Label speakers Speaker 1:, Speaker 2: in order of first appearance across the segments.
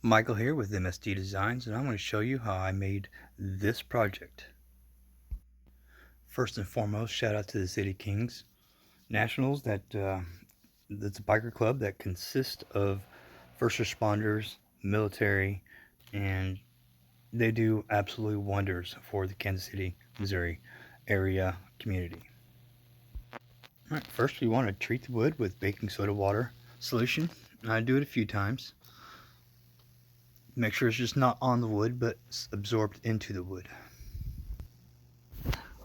Speaker 1: Michael here with MSD Designs, and I'm going to show you how I made this project. First and foremost, shout out to the City Kings Nationals. That's a biker club that consists of first responders, military, and they do absolutely wonders for the Kansas City, Missouri area community. All right, first we want to treat the wood with baking soda water solution. I do it a few times. Make sure it's just not on the wood, but absorbed into the wood.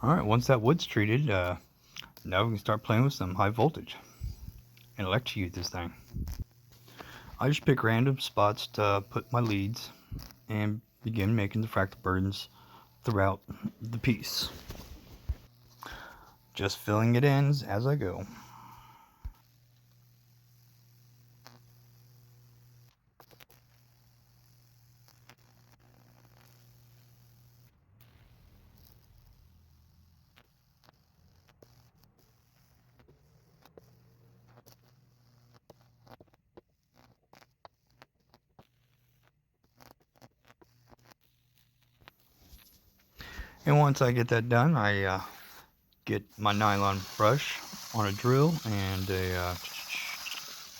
Speaker 1: Alright, once that wood's treated, now we can start playing with some high voltage and electrocute this thing. I just pick random spots to put my leads and begin making the fractal burdens throughout the piece. Just filling it in as I go. And once I get that done, I get my nylon brush on a drill and a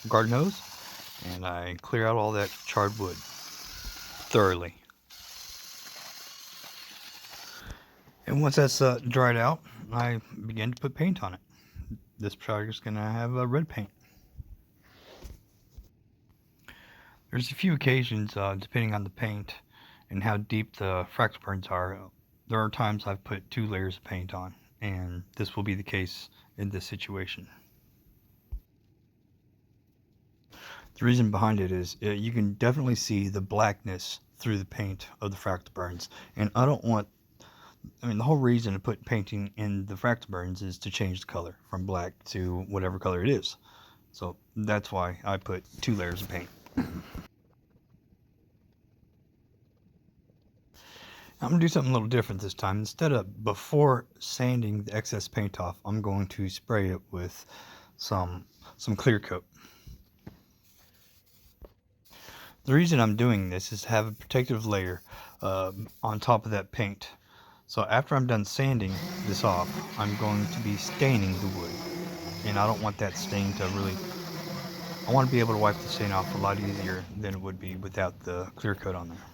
Speaker 1: garden hose, and I clear out all that charred wood thoroughly. And once that's dried out, I begin to put paint on it. This project is going to have red paint. There's a few occasions, depending on the paint and how deep the fractal burns are, there are times I've put 2 layers of paint on, and this will be the case in this situation. The reason behind it is you can definitely see the blackness through the paint of the fractal burns, and the whole reason to put painting in the fractal burns is to change the color from black to whatever color it is. So that's why I put 2 layers of paint. I'm going to do something a little different this time. Instead of before sanding the excess paint off, I'm going to spray it with some clear coat. The reason I'm doing this is to have a protective layer on top of that paint. So after I'm done sanding this off, I'm going to be staining the wood. And I don't want that stain to really... I want to be able to wipe the stain off a lot easier than it would be without the clear coat on there.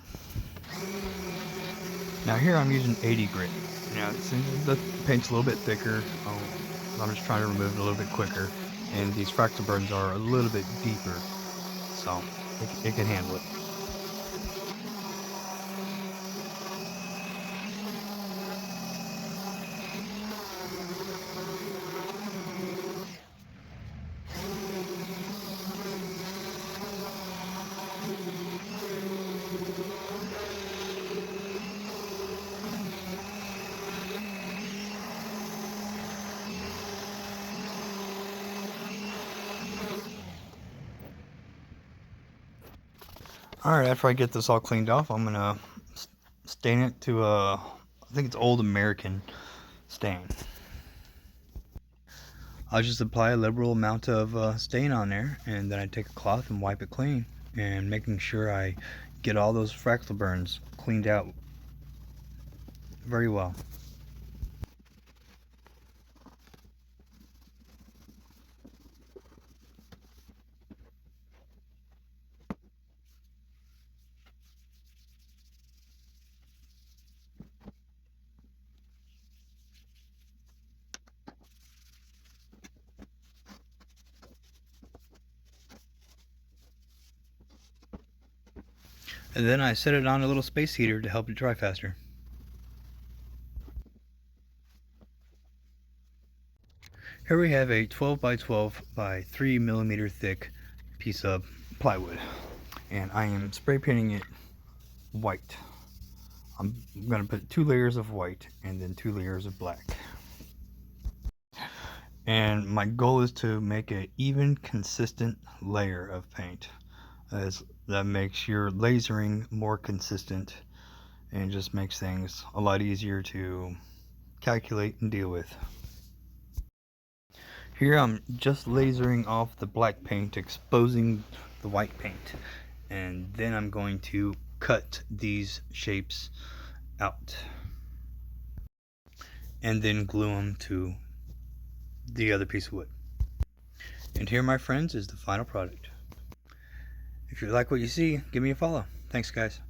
Speaker 1: Now here I'm using 80 grit. Now since the paint's a little bit thicker, I'm just trying to remove it a little bit quicker. And these fractal burns are a little bit deeper, so it can handle it. Alright, after I get this all cleaned off, I'm gonna stain it to I think it's Old American stain. I'll just apply a liberal amount of stain on there, and then I take a cloth and wipe it clean, and making sure I get all those fractal burns cleaned out very well. And then I set it on a little space heater to help it dry faster. Here we have a 12 by 12 by 3 millimeter thick piece of plywood, and I am spray painting it white. I'm going to put 2 layers of white and then 2 layers of black. And my goal is to make an even, consistent layer of paint. That makes your lasering more consistent and just makes things a lot easier to calculate and deal with. Here I'm just lasering off the black paint, exposing the white paint. and then I'm going to cut these shapes out and then glue them to the other piece of wood. And here, my friends, is the final product. If you like what you see, give me a follow. Thanks, guys.